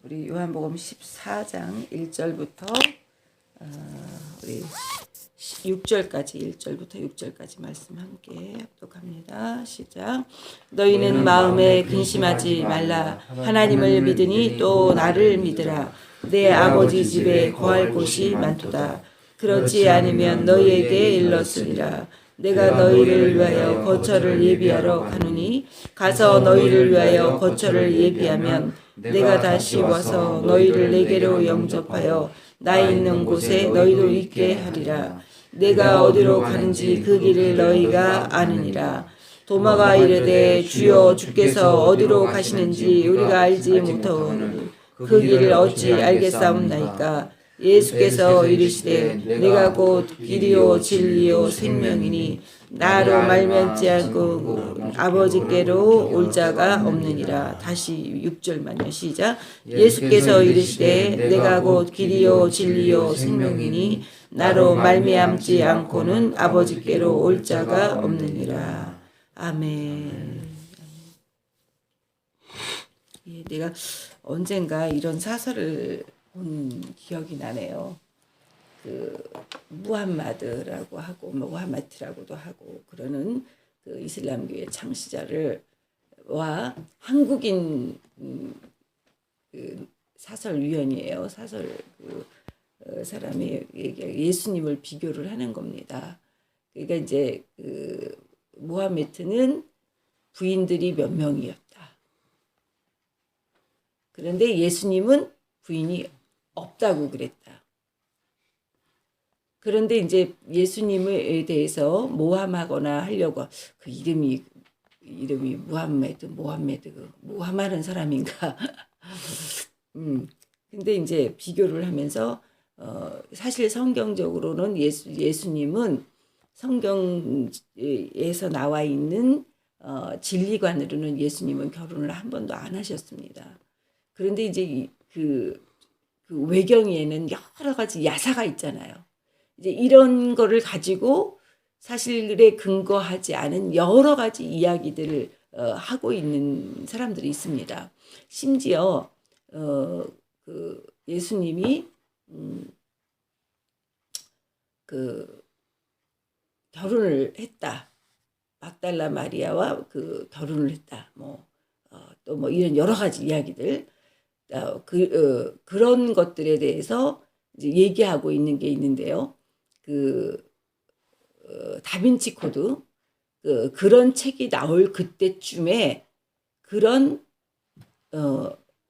우리 요한복음 14장 1절부터 우리 6절까지 1절부터 6절까지 말씀 함께 합독합니다. 시작. 너희는 마음에 근심하지 말라. 하나님을 믿으니 또 나를 믿으라. 내 아버지 집에 거할 곳이 많도다. 그렇지 않으면 너희에게 일렀으리라. 내가 너희를 위하여 거처를 예비하러 가노니 가서 너희를 위하여 거처를 예비하면 내가 다시 와서 너희를 내게로 영접하여 나 있는 곳에 너희도 있게 하리라. 내가 어디로 가는지 그 길을 너희가 아느니라. 도마가 이르되 주여 주께서 어디로 가시는지 우리가 알지 못하오니 그 길을 어찌 알겠사옵나이까. 예수께서 이르시되 내가 곧 길이요 진리요 생명이니 나로 말미암지 않고 아버지께로 올 자가 없느니라. 다시 6절만요. 시작. 예수께서 이르시되 내가 곧 길이요 진리요 생명이니 나로 말미암지 않고는 아버지께로 올 자가 없느니라. 아멘. 예, 내가 언젠가 이런 사설을 본 기억이 나네요. 그 무함마드라고 하고 무함마티라고도 하고 그러는 그 이슬람교의 창시자를 와 한국인 그 사설위원이에요. 사설 그 사람이 예수님을 비교를 하는 겁니다. 그러니까 이제 그 무함메트는 부인들이 몇 명이었다. 그런데 예수님은 부인이 없다고 그랬다. 그런데 이제 예수님에 대해서 모함하거나 하려고 그 이름이 무함메드 모함하는 사람인가? 근데 이제 비교를 하면서 사실 성경적으로는 예수님은 성경에서 나와 있는 진리관으로는 예수님은 결혼을 한 번도 안 하셨습니다. 그런데 이제 그 외경에는 여러 가지 야사가 있잖아요. 이제 이런 거를 가지고 사실에 근거하지 않은 여러 가지 이야기들을 하고 있는 사람들이 있습니다. 심지어 그 예수님이 그 결혼을 했다. 막달라 마리아와 그 결혼을 했다. 또 뭐 이런 여러 가지 이야기들 그런 것들에 대해서 이제 얘기하고 있는 게 있는데요. 다빈치 코드 그런 책이 나올 그때쯤에 그런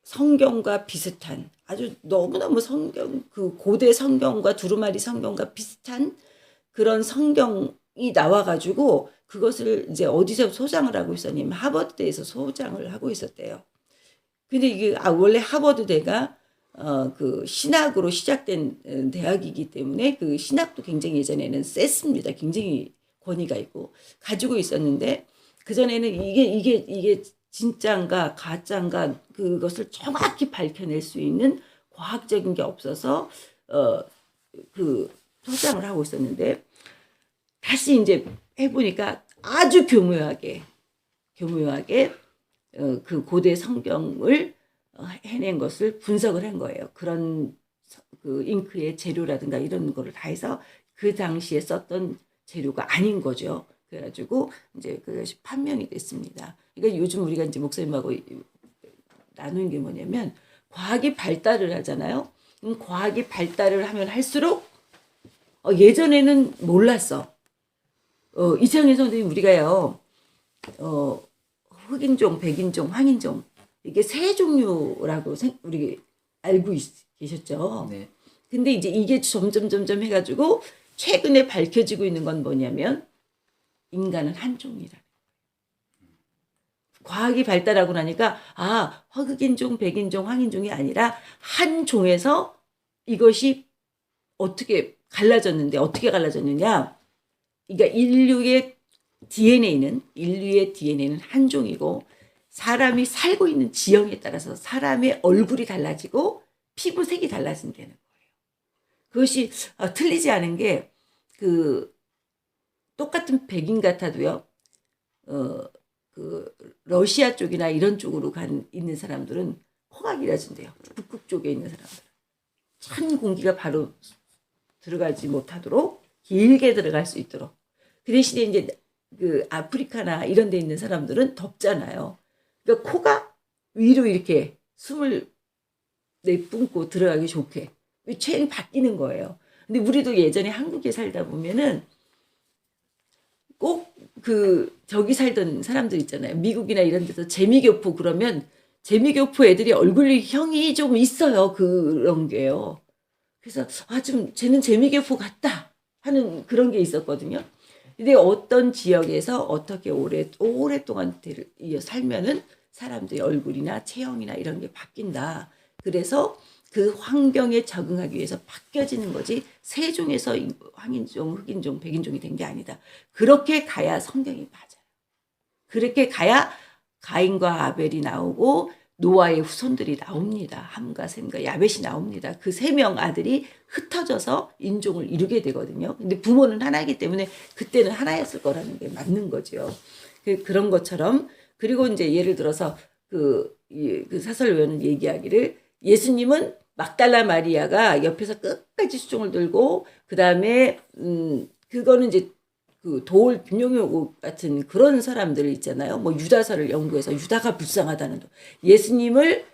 성경과 비슷한 아주 너무너무 성경 그 고대 성경과 두루마리 성경과 비슷한 그런 성경이 나와가지고 그것을 이제 어디서 소장을 하고 있었냐면 하버드대에서 소장을 하고 있었대요. 근데 이게 원래 하버드대가 그 신학으로 시작된 대학이기 때문에 그 신학도 굉장히 예전에는 셌습니다. 굉장히 권위가 있고 가지고 있었는데 그전에는 이게 진짜인가 가짜인가 그것을 정확히 밝혀낼 수 있는 과학적인 게 없어서 그 소장을 하고 있었는데 다시 이제 해보니까 아주 교묘하게 그 고대 성경을 해낸 것을 분석을 한 거예요. 그런 그 잉크의 재료라든가 이런 거를 다 해서 그 당시에 썼던 재료가 아닌 거죠. 그래가지고 이제 그것이 판명이 됐습니다. 그러니까 요즘 우리가 이제 목사님하고 나누는 게 뭐냐면 과학이 발달을 하잖아요. 과학이 발달을 하면 할수록 예전에는 몰랐어. 이창현 선생님 우리가요. 흑인종, 백인종, 황인종 이게 세 종류라고 우리 알고 계셨죠. 네. 근데 이제 이게 점점 해가지고 최근에 밝혀지고 있는 건 뭐냐면 인간은 한 종이라. 과학이 발달하고 나니까 흑인종, 백인종, 황인종이 아니라 한 종에서 이것이 어떻게 갈라졌느냐? 그러니까 인류의 DNA는 한 종이고 사람이 살고 있는 지형에 따라서 사람의 얼굴이 달라지고 피부색이 달라진다는 거예요. 그것이 틀리지 않은 게 그 똑같은 백인 같아도요. 그 러시아 쪽이나 이런 쪽으로 있는 사람들은 코가 길어진대요. 북극 쪽에 있는 사람들. 찬 공기가 바로 들어가지 못하도록 길게 들어갈 수 있도록. 그 대신에 이제 그 아프리카나 이런 데 있는 사람들은 덥잖아요. 그러니까 코가 위로 이렇게 숨을 내뿜고 들어가기 좋게 체형이 바뀌는 거예요. 근데 우리도 예전에 한국에 살다 보면은 꼭 그 저기 살던 사람들 있잖아요. 미국이나 이런 데서 재미교포 그러면 재미교포 애들이 얼굴형이 좀 있어요. 그런 게요. 그래서 좀 쟤는 재미교포 같다 하는 그런 게 있었거든요. 근데 어떤 지역에서 어떻게 오랫동안 살면은 사람들의 얼굴이나 체형이나 이런 게 바뀐다. 그래서 그 환경에 적응하기 위해서 바뀌어지는 거지 세종에서 황인종, 흑인종, 백인종이 된 게 아니다. 그렇게 가야 성경이 맞아요. 그렇게 가야 가인과 아벨이 나오고 노아의 후손들이 나옵니다. 함과 셈과 야벳이 나옵니다. 그 3명 아들이 흩어져서 인종을 이루게 되거든요. 근데 부모는 하나이기 때문에 그때는 하나였을 거라는 게 맞는 거죠. 그런 것처럼 그리고 이제 예를 들어서 그 사설위원은 얘기하기를 예수님은 막달라 마리아가 옆에서 끝까지 수종을 들고 그 다음에 그거는 이제 그 도울 김용효 같은 그런 사람들 있잖아요. 뭐 유다서를 연구해서 유다가 불쌍하다는 예수님을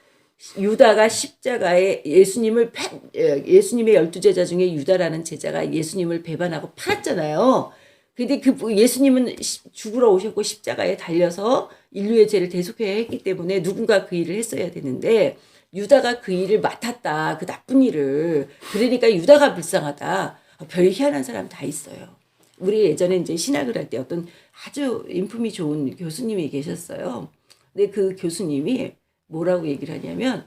유다가 십자가에 예수님의 12제자 중에 유다라는 제자가 예수님을 배반하고 팔았잖아요. 근데 그 예수님은 죽으러 오셨고 십자가에 달려서 인류의 죄를 대속해야 했기 때문에 누군가 그 일을 했어야 되는데 유다가 그 일을 맡았다. 그 나쁜 일을. 그러니까 유다가 불쌍하다. 별 희한한 사람 다 있어요. 우리 예전에 이제 신학을 할 때 어떤 아주 인품이 좋은 교수님이 계셨어요. 근데 그 교수님이 뭐라고 얘기를 하냐면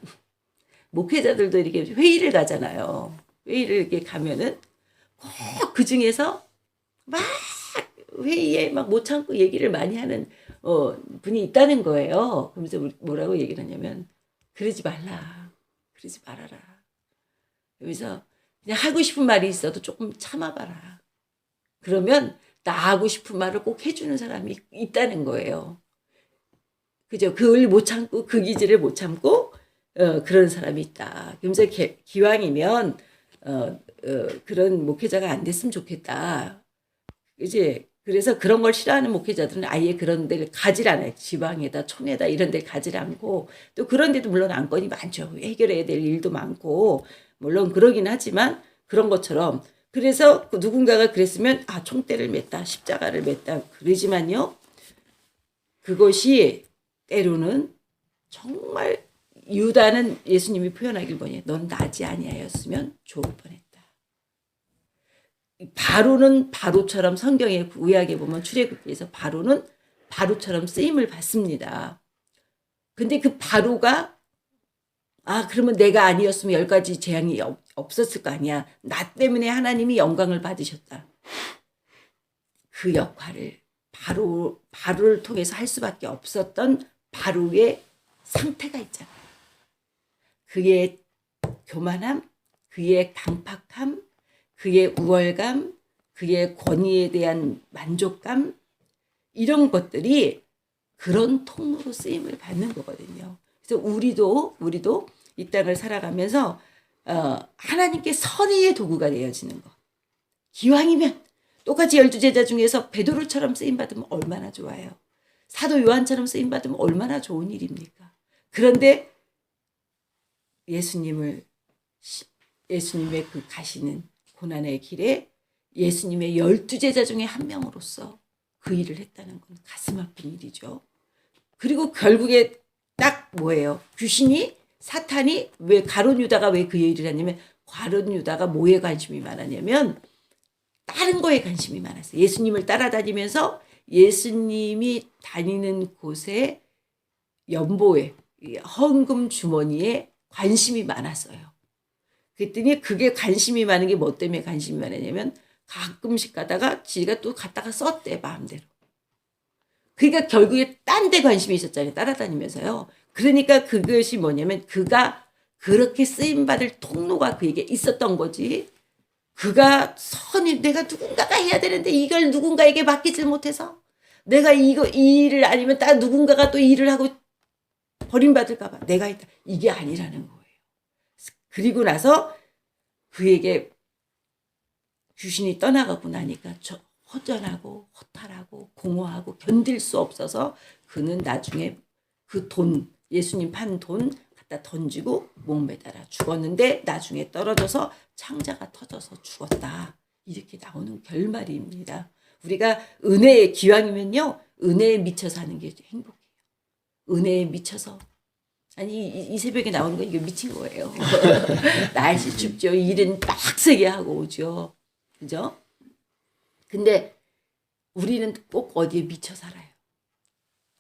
목회자들도 이렇게 회의를 가잖아요. 회의를 이렇게 가면은 꼭 그 중에서 막 회의에 막 못 참고 얘기를 많이 하는 분이 있다는 거예요. 그러면서 뭐라고 얘기를 하냐면 그러지 말라. 그러지 말아라. 그래서 그냥 하고 싶은 말이 있어도 조금 참아봐라. 그러면 나 하고 싶은 말을 꼭 해주는 사람이 있다는 거예요. 그죠? 그걸 못 참고 그 기질을 못 참고 그런 사람이 있다. 그러면서 기왕이면 그런 목회자가 안 됐으면 좋겠다. 이제 그래서 그런 걸 싫어하는 목회자들은 아예 그런 데를 가지 않아요. 지방에다 촌에다 이런 데 가지 않고 또 그런 데도 물론 안건이 많죠. 해결해야 될 일도 많고 물론 그러긴 하지만 그런 것처럼 그래서 그 누군가가 그랬으면 총대를 맸다 십자가를 맸다 그러지만요. 그것이 때로는 정말 유다는 예수님이 표현하길 보니 넌 나지 아니하였으면 좋을 뻔했다. 바로는 바로처럼 성경의 구약에 보면 출애굽기에서 바로는 바로처럼 쓰임을 받습니다. 근데 그 바로가 그러면 내가 아니었으면 10가지 재앙이 없었을 거 아니야. 나 때문에 하나님이 영광을 받으셨다. 그 역할을 바로를 통해서 할 수밖에 없었던 바로의 상태가 있잖아요. 그의 교만함, 그의 강팍함, 그의 우월감, 그의 권위에 대한 만족감 이런 것들이 그런 통로로 쓰임을 받는 거거든요. 그래서 우리도 이 땅을 살아가면서 하나님께 선의의 도구가 되어지는 거. 기왕이면 똑같이 12제자 중에서 베드로처럼 쓰임받으면 얼마나 좋아요. 사도 요한처럼 쓰임받으면 얼마나 좋은 일입니까. 그런데 예수님의 그 가시는 고난의 길에 예수님의 12제자 중에 한 명으로서 그 일을 했다는 건 가슴 아픈 일이죠. 그리고 결국에 딱 뭐예요? 사탄이 왜 가룟 유다가 왜 그 일을 했냐면 가룟 유다가 뭐에 관심이 많았냐면 다른 거에 관심이 많았어요. 예수님을 따라다니면서 예수님이 다니는 곳에 연보에 헌금 주머니에 관심이 많았어요. 그랬더니 그게 관심이 많은 게 뭐 때문에 관심이 많았냐면 가끔씩 가다가 지가 또 갔다가 썼대 마음대로. 그러니까 결국에 딴 데 관심이 있었잖아요. 따라다니면서요. 그러니까 그것이 뭐냐면 그가 그렇게 쓰임받을 통로가 그에게 있었던 거지. 그가 내가 누군가가 해야 되는데 이걸 누군가에게 맡기질 못해서 내가 이 일을 아니면 누군가가 또 일을 하고 버림받을까 봐 내가 있다. 이게 아니라는 거예요. 그리고 나서 그에게 귀신이 떠나가고 나니까 허전하고 허탈하고 공허하고 견딜 수 없어서 그는 나중에 그 돈, 예수님 판 돈 갖다 던지고 목매달아 죽었는데 나중에 떨어져서 창자가 터져서 죽었다. 이렇게 나오는 결말입니다. 우리가 은혜의 기왕이면요. 은혜에 미쳐 사는 게 행복해요. 은혜에 미쳐서. 아니 이 새벽에 나오는 거 이게 미친 거예요. 날씨 춥죠. 일은 빡세게 하고 오죠. 그죠? 근데 우리는 꼭 어디에 미쳐 살아요.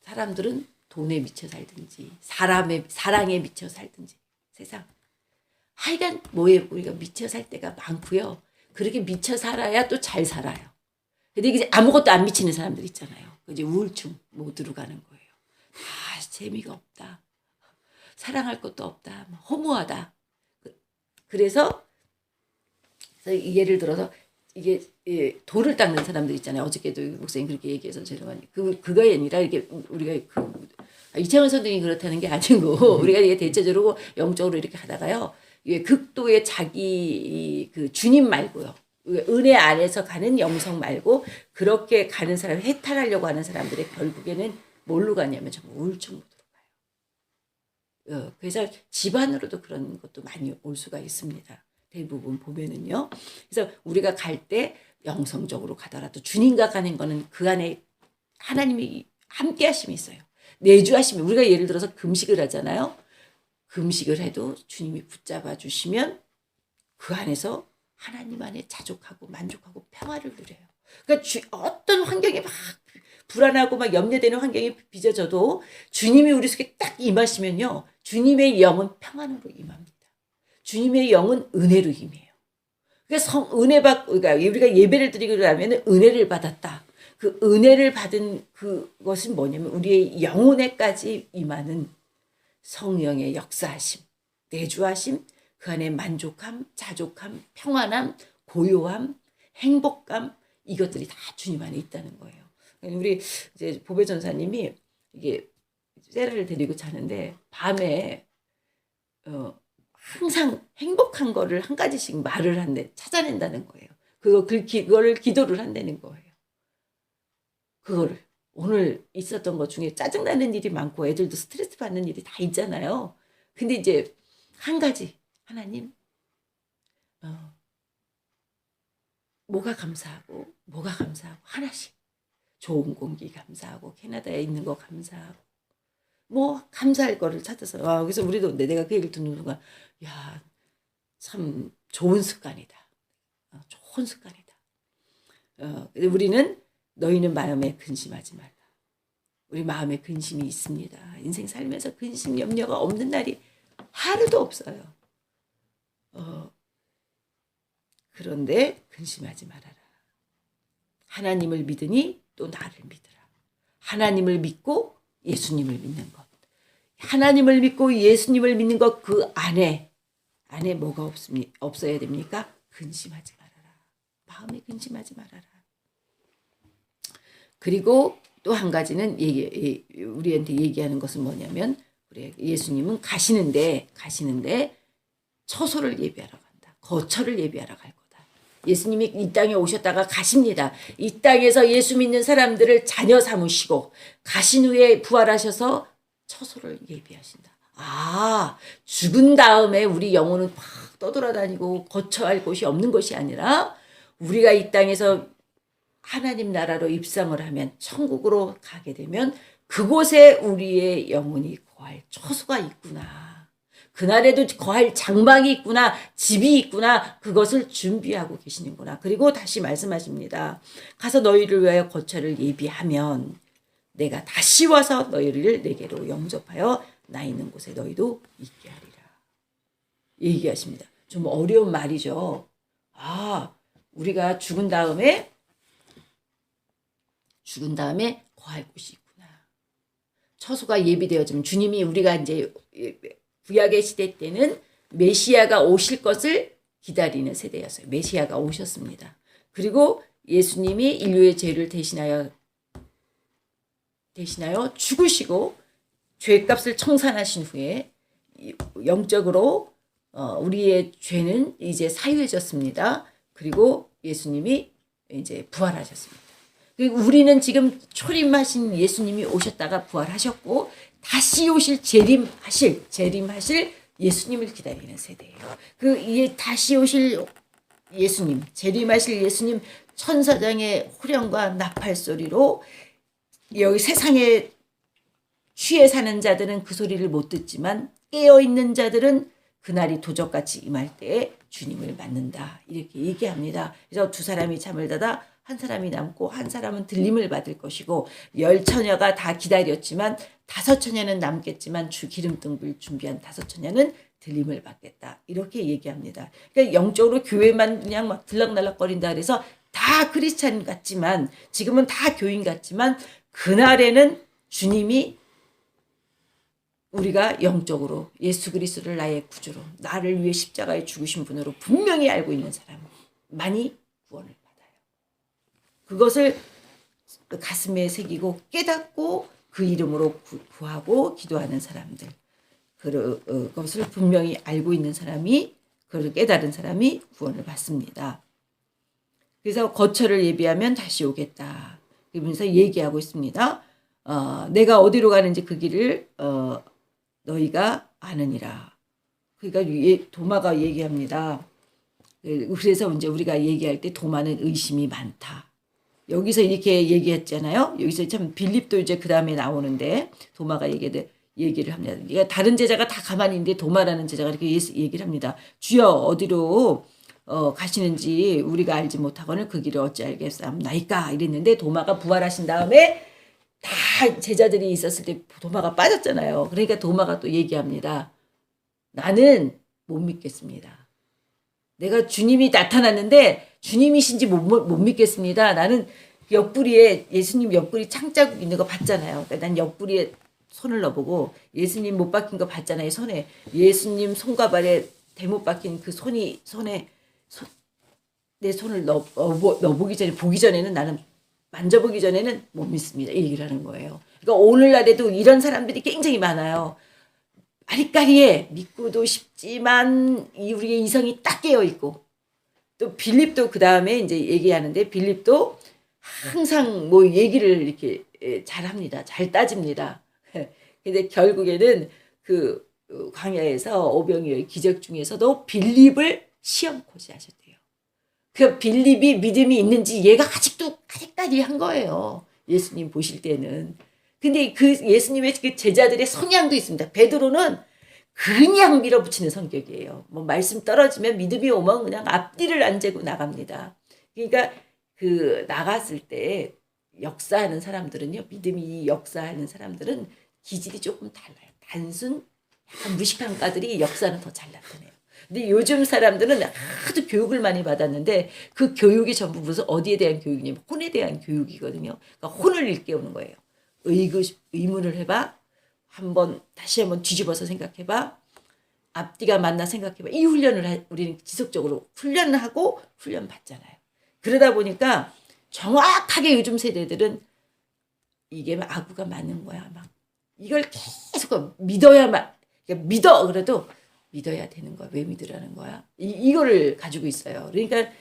사람들은 돈에 미쳐 살든지 사랑에 미쳐 살든지 세상 하여간 뭐에 우리가 미쳐 살 때가 많고요. 그렇게 미쳐 살아야 또 잘 살아요. 근데 이제 아무것도 안 미치는 사람들 있잖아요. 이제 우울증 모드로 가는 거예요. 아 재미가 없다. 사랑할 것도 없다. 허무하다. 그래서 예를 들어서 이게 돌을 닦는 사람들 있잖아요. 어저께도 목사님 그렇게 얘기해서 죄송하니 그거에 아니라 이게 우리가 이창원 선생님이 그렇다는 게 아니고 우리가 이게 대체적으로 영적으로 이렇게 하다가요. 이게 극도의 자기 그 주님 말고요. 은혜 안에서 가는 영성 말고 그렇게 가는 사람 해탈하려고 하는 사람들의 결국에는 뭘로 가냐면 정말 우울증으로 들어가요. 그래서 집안으로도 그런 것도 많이 올 수가 있습니다. 대부분 보면은요. 그래서 우리가 갈 때 영성적으로 가더라도 주님과 가는 거는 그 안에 하나님이 함께 하심이 있어요. 내주하심이 우리가 예를 들어서 금식을 하잖아요. 금식을 해도 주님이 붙잡아 주시면 그 안에서 하나님 안에 자족하고 만족하고 평화를 누려요. 그러니까 어떤 환경이 막 불안하고 막 염려되는 환경이 빚어져도 주님이 우리 속에 딱 임하시면요. 주님의 영은 평안으로 임합니다. 주님의 영은 은혜로 임해요. 그러니까 그러니까 우리가 예배를 드리고 나면 은혜를 받았다. 그 은혜를 받은 그것은 뭐냐면 우리의 영혼에까지 임하는 성령의 역사하심, 내주하심, 그 안에 만족함, 자족함, 평안함, 고요함, 행복감 이것들이 다 주님 안에 있다는 거예요. 우리 이제 보배 전사님이 이게 세라를 데리고 자는데 밤에 항상 행복한 거를 한 가지씩 말을 찾아낸다는 거예요. 그거를 기도를 한다는 거예요. 그거를 오늘 있었던 것 중에 짜증나는 일이 많고 애들도 스트레스 받는 일이 다 있잖아요. 근데 이제 한 가지 하나님 뭐가 감사하고 하나씩 좋은 공기 감사하고 캐나다에 있는 거 감사하고 뭐 감사할 거를 찾아서 그래서 우리도 내가 그 얘기를 듣는 순간 야 참 좋은 습관이다. 좋은 습관이다. 우리는 너희는 마음에 근심하지 말라. 우리 마음에 근심이 있습니다. 인생 살면서 근심 염려가 없는 날이 하루도 없어요. 그런데 근심하지 말아라. 하나님을 믿으니 또 나를 믿으라. 하나님을 믿고 예수님을 믿는 것. 하나님을 믿고 예수님을 믿는 것 그 안에 뭐가 없어야 됩니까? 근심하지 말아라. 마음에 근심하지 말아라. 그리고 또 한 가지는 우리한테 얘기하는 것은 뭐냐면 우리 예수님은 가시는데 처소를 예비하러 간다. 거처를 예비하러 갈 거다. 예수님이 이 땅에 오셨다가 가십니다. 이 땅에서 예수 믿는 사람들을 자녀 삼으시고 가신 후에 부활하셔서 처소를 예비하신다. 죽은 다음에 우리 영혼은 막 떠돌아다니고 거처할 곳이 없는 것이 아니라 우리가 이 땅에서 하나님 나라로 입성을 하면 천국으로 가게 되면 그곳에 우리의 영혼이 거할 처소가 있구나. 그날에도 거할 장막이 있구나. 집이 있구나. 그것을 준비하고 계시는구나. 그리고 다시 말씀하십니다. 가서 너희를 위하여 거처를 예비하면 내가 다시 와서 너희를 내게로 영접하여 나 있는 곳에 너희도 있게 하리라. 얘기하십니다. 좀 어려운 말이죠. 우리가 죽은 다음에 거할 곳이 있구나. 처소가 예비되어지면 주님이 우리가 이제 구약의 시대 때는 메시아가 오실 것을 기다리는 세대였어요. 메시아가 오셨습니다. 그리고 예수님이 인류의 죄를 대신하여 죽으시고 죄값을 청산하신 후에 영적으로 우리의 죄는 이제 사유해졌습니다. 그리고 예수님이 이제 부활하셨습니다. 그리고 우리는 지금 초림하신 예수님이 오셨다가 부활하셨고 다시 오실 재림하실 예수님을 기다리는 세대예요. 그 다시 오실 예수님, 재림하실 예수님 천사장의 호령과 나팔 소리로 여기 세상에 취해 사는 자들은 그 소리를 못 듣지만 깨어있는 자들은 그날이 도적같이 임할 때에 주님을 맞는다. 이렇게 얘기합니다. 그래서 두 사람이 잠을 자다 한 사람이 남고 한 사람은 들림을 받을 것이고 10처녀가 다 기다렸지만 5처녀는 남겠지만 주 기름등불 준비한 5처녀는 들림을 받겠다. 이렇게 얘기합니다. 그러니까 영적으로 교회만 그냥 막 들락날락거린다 그래서 다 크리스찬 같지만 지금은 다 교인 같지만 그날에는 주님이 우리가 영적으로 예수 그리스도를 나의 구주로 나를 위해 십자가에 죽으신 분으로 분명히 알고 있는 사람만이 구원을 받아요. 그것을 가슴에 새기고 깨닫고 그 이름으로 구하고 기도하는 사람들, 그것을 분명히 알고 있는 사람이, 그걸 깨달은 사람이 구원을 받습니다. 그래서 거처를 예비하면 다시 오겠다. 그러면서 얘기하고 있습니다. 내가 어디로 가는지 그 길을 너희가 아느니라. 그러니까 도마가 얘기합니다. 그래서 이제 우리가 얘기할 때 도마는 의심이 많다. 여기서 이렇게 얘기했잖아요. 여기서 참 빌립도 이제 그 다음에 나오는데 도마가 얘기를 합니다. 그러니까 다른 제자가 다 가만히 있는데 도마라는 제자가 이렇게 얘기를 합니다. 주여 어디로 가시는지 우리가 알지 못하거늘 그 길을 어찌 알겠사옵나이까 이랬는데 도마가 부활하신 다음에 다 제자들이 있었을 때 도마가 빠졌잖아요. 그러니까 도마가 또 얘기합니다. 나는 못 믿겠습니다. 내가 주님이 나타났는데 주님이신지 못 믿겠습니다. 나는 옆구리에 예수님 옆구리 창자국 있는 거 봤잖아요. 그러니까 난 옆구리에 손을 넣어보고 예수님 못 박힌 거 봤잖아요. 손에 예수님 손과 발에 대못 박힌 그 손에 내 손을 넣어보기 전에 보기 전에는 나는 만져보기 전에는 못 믿습니다. 이 얘기를 하는 거예요. 그러니까 오늘날에도 이런 사람들이 굉장히 많아요. 아리까리에 믿고도 싶지만 우리의 이성이 딱 깨어있고 또 빌립도 그 다음에 이제 얘기하는데 빌립도 항상 뭐 얘기를 이렇게 잘합니다. 잘 따집니다. 근데 결국에는 그 광야에서 오병이어의 기적 중에서도 빌립을 시험 고시하셨대요. 그 빌립이 믿음이 있는지 얘가 아직도 아리까리한 거예요. 예수님 보실 때는. 근데 그 예수님의 그 제자들의 성향도 있습니다. 베드로는 그냥 밀어붙이는 성격이에요. 뭐 말씀 떨어지면 믿음이 오면 그냥 앞뒤를 안 재고 나갑니다. 그러니까 그 나갔을 때 역사하는 사람들은요, 믿음이 역사하는 사람들은 기질이 조금 달라요. 단순 약간 무식한 까들이 역사는 더 잘 나타내요. 근데 요즘 사람들은 하도 교육을 많이 받았는데 그 교육이 전부 무슨 어디에 대한 교육이냐면 혼에 대한 교육이거든요. 그러니까 혼을 일깨우는 거예요. 의문을 해봐. 다시 한번 뒤집어서 생각해봐. 앞뒤가 맞나 생각해봐. 이 훈련을 우리는 지속적으로 훈련하고 훈련 받잖아요. 그러다 보니까 정확하게 요즘 세대들은 이게 아구가 맞는 거야. 막 이걸 계속 믿어야만, 그러니까 믿어 그래도 믿어야 되는 거야. 왜 믿으라는 거야? 이거를 가지고 있어요. 그러니까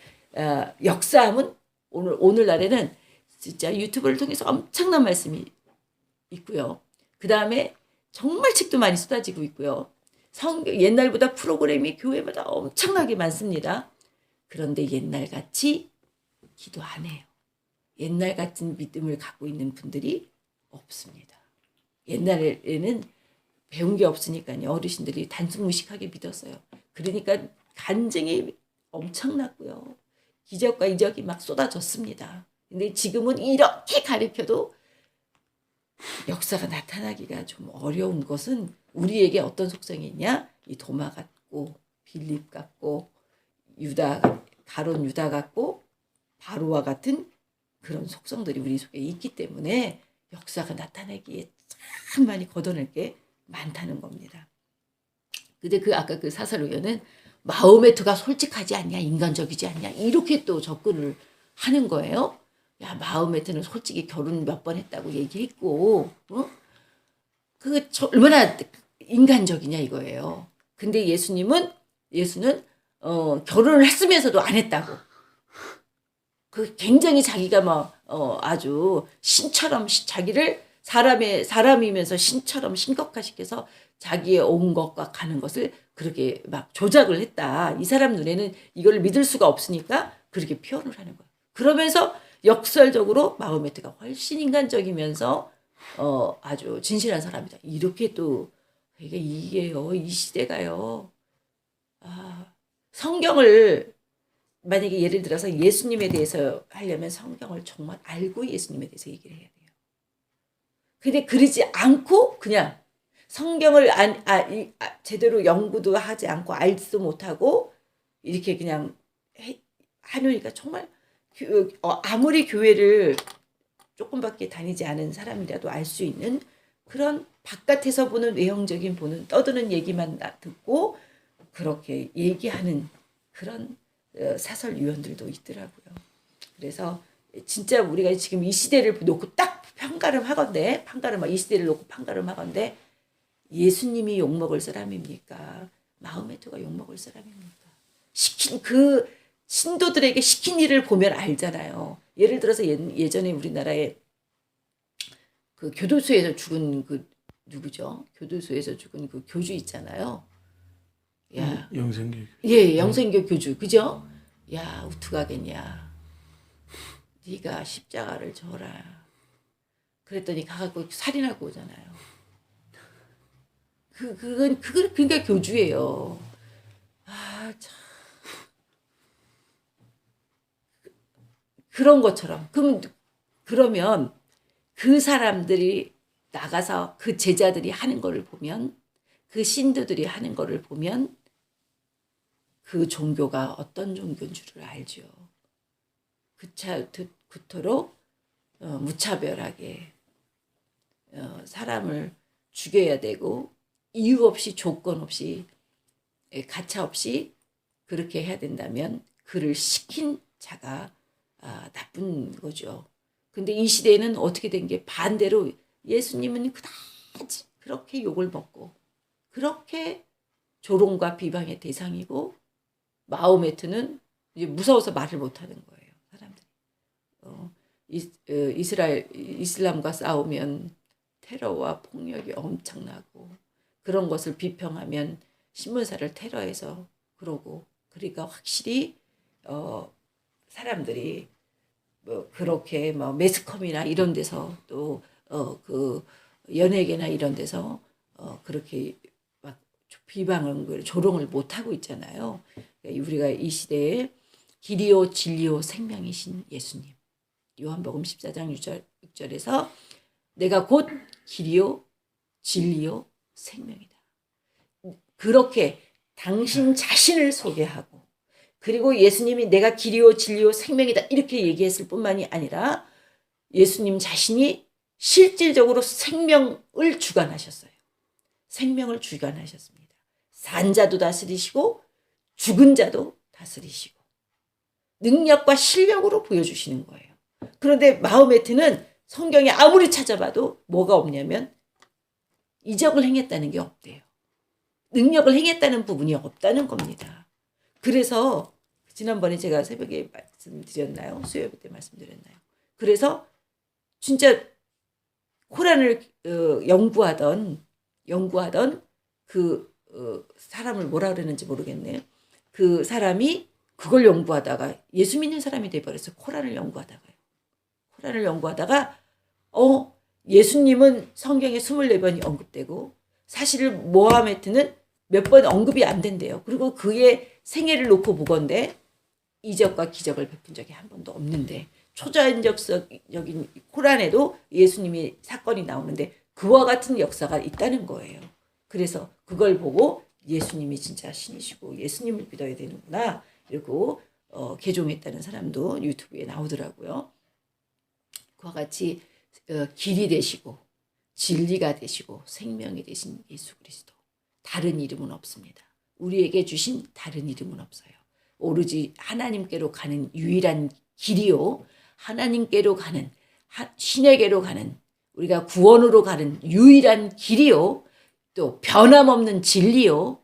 역사함은 오늘날에는 진짜 유튜브를 통해서 엄청난 말씀이 있고요. 그 다음에 정말 책도 많이 쏟아지고 있고요. 옛날보다 프로그램이 교회마다 엄청나게 많습니다. 그런데 옛날같이 기도 안 해요. 옛날 같은 믿음을 갖고 있는 분들이 없습니다. 옛날에는 배운 게 없으니까요. 어르신들이 단순무식하게 믿었어요. 그러니까 간증이 엄청났고요. 기적과 이적이 막 쏟아졌습니다. 근데 지금은 이렇게 가르쳐도 역사가 나타나기가 좀 어려운 것은 우리에게 어떤 속성이 있냐? 이 도마 같고 빌립 같고 가론 유다 같고 바로와 같은 그런 속성들이 우리 속에 있기 때문에 역사가 나타나기에 참 많이 걷어낼 게 많다는 겁니다. 근데 아까 그 사사로교는 마호메트가 솔직하지 않냐, 인간적이지 않냐 이렇게 또 접근을 하는 거예요. 야, 마호메트는 솔직히 결혼 몇 번 했다고 얘기했고, 얼마나 인간적이냐 이거예요. 근데 예수는 결혼을 했으면서도 안 했다고. 굉장히 자기가 아주 신처럼 자기를 사람이면서 신처럼 신격화시켜서 자기의 온 것과 가는 것을 그렇게 막 조작을 했다. 이 사람 눈에는 이걸 믿을 수가 없으니까 그렇게 표현을 하는 거예요. 그러면서 역설적으로 마호메트가 훨씬 인간적이면서 아주 진실한 사람이다. 이렇게 또 이게요. 이 시대가요. 성경을 만약에 예를 들어서 예수님에 대해서 하려면 성경을 정말 알고 예수님에 대해서 얘기를 해야 돼요. 근데 그러지 않고 그냥 성경을 제대로 연구도 하지 않고 알지도 못하고 이렇게 그냥 하니까 정말 아무리 교회를 조금밖에 다니지 않은 사람이라도 알 수 있는 그런 바깥에서 보는 외형적인 떠드는 얘기만 듣고 그렇게 얘기하는 그런 사설 유언들도 있더라고요. 그래서 진짜 우리가 지금 이 시대를 놓고 딱 이 시대를 놓고 판가름하건대 예수님이 욕먹을 사람입니까? 마호메트가 욕먹을 사람입니까? 신도들에게 시킨 일을 보면 알잖아요. 예를 들어서 예전에 우리나라에 그 교도소에서 죽은 누구죠? 교도소에서 죽은 그 교주 있잖아요. 야, 영생교. 예, 영생교 교주, 그죠? 야, 어떡하겠냐. 네가 십자가를 져라. 그랬더니 가갖고 살인하고 오잖아요. 그건 그러니까 교주예요. 참. 그런 것처럼. 그러면 그 사람들이 나가서 그 제자들이 하는 거를 보면, 그 신도들이 하는 거를 보면 그 종교가 어떤 종교인 줄을 알죠. 그토록 무차별하게 사람을 죽여야 되고 이유 없이 조건 없이 가차 없이 그렇게 해야 된다면 그를 시킨 자가 나쁜 거죠. 근데 이 시대에는 어떻게 된 게 반대로 예수님은 그다지 그렇게 욕을 먹고 그렇게 조롱과 비방의 대상이고 마호메트는 이제 무서워서 말을 못하는 거예요. 사람들이 이슬람과 싸우면 테러와 폭력이 엄청나고 그런 것을 비평하면 신문사를 테러해서 그러고 그러니까 확실히 사람들이 그렇게 매스컴이나 이런 데서 또 그 연예계나 이런 데서 그렇게 막 비방을 조롱을 못 하고 있잖아요. 우리가 이 시대에 길이요 진리요 생명이신 예수님. 요한복음 14장 6절에서 내가 곧 길이요 진리요 생명이다. 그렇게 당신 자신을 소개하고 그리고 예수님이 내가 길이요 진리요 생명이다 이렇게 얘기했을 뿐만이 아니라 예수님 자신이 실질적으로 생명을 주관하셨어요. 생명을 주관하셨습니다. 산 자도 다스리시고 죽은 자도 다스리시고 능력과 실력으로 보여주시는 거예요. 그런데 마호메트는 성경에 아무리 찾아봐도 뭐가 없냐면 이적을 행했다는 게 없대요. 능력을 행했다는 부분이 없다는 겁니다. 그래서 지난번에 제가 새벽에 말씀드렸나요? 수요일 때 말씀드렸나요? 그래서 진짜 코란을 연구하던 그 사람을 뭐라 그러는지 모르겠네요. 그 사람이 그걸 연구하다가 예수 믿는 사람이 돼버렸어요. 코란을 연구하다가 예수님은 성경에 24번이 언급되고 사실 모하메트는 몇 번 언급이 안 된대요. 그리고 그의 생애를 놓고 보건대 이적과 기적을 베푼 적이 한 번도 없는데 초자연적인 코란에도 예수님의 사건이 나오는데 그와 같은 역사가 있다는 거예요. 그래서 그걸 보고 예수님이 진짜 신이시고 예수님을 믿어야 되는구나 이러고 개종했다는 사람도 유튜브에 나오더라고요. 그와 같이 길이 되시고 진리가 되시고 생명이 되신 예수 그리스도 다른 이름은 없습니다. 우리에게 주신 다른 이름은 없어요. 오로지 하나님께로 가는 유일한 길이요 하나님께로 가는 신에게로 가는 우리가 구원으로 가는 유일한 길이요. 또 변함없는 진리요.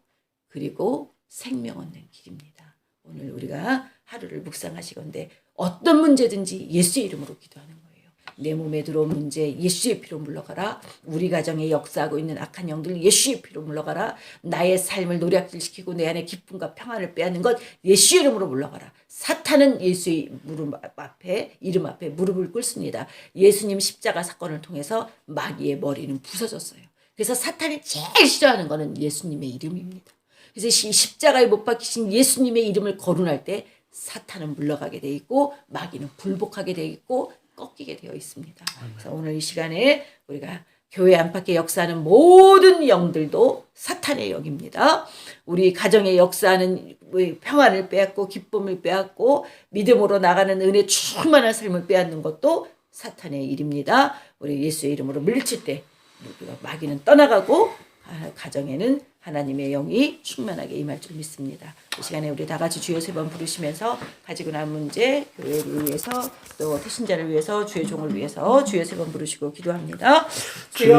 그리고 생명 얻는 길입니다. 오늘 우리가 하루를 묵상하시건대 어떤 문제든지 예수의 이름으로 기도하는 거예요. 내 몸에 들어온 문제 예수의 피로 물러가라. 우리 가정에 역사하고 있는 악한 영들 예수의 피로 물러가라. 나의 삶을 노략질시키고 내 안에 기쁨과 평안을 빼앗는 것 예수의 이름으로 물러가라. 사탄은 예수의 이름 앞에 무릎을 꿇습니다. 예수님 십자가 사건을 통해서 마귀의 머리는 부서졌어요. 그래서 사탄이 제일 싫어하는 것은 예수님의 이름입니다. 그래서 십자가에 못 박히신 예수님의 이름을 거론할 때 사탄은 물러가게 돼 있고 마귀는 불복하게 돼 있고 꺾이게 되어 있습니다. 그래서 오늘 이 시간에 우리가 교회 안팎에 역사하는 모든 영들도 사탄의 영입니다. 우리 가정에 역사하는 평안을 빼앗고 기쁨을 빼앗고 믿음으로 나가는 은혜 충만한 삶을 빼앗는 것도 사탄의 일입니다. 우리 예수의 이름으로 물리칠 때 마귀는 떠나가고 가정에는 하나님의 영이 충만하게 임할 줄 믿습니다. 이 시간에 우리 다 같이 주여 세 번 부르시면서 가지고 남은 문제, 교회를 위해서 또 태신자를 위해서 주의 종을 위해서 주여 세 번 부르시고 기도합니다. 주여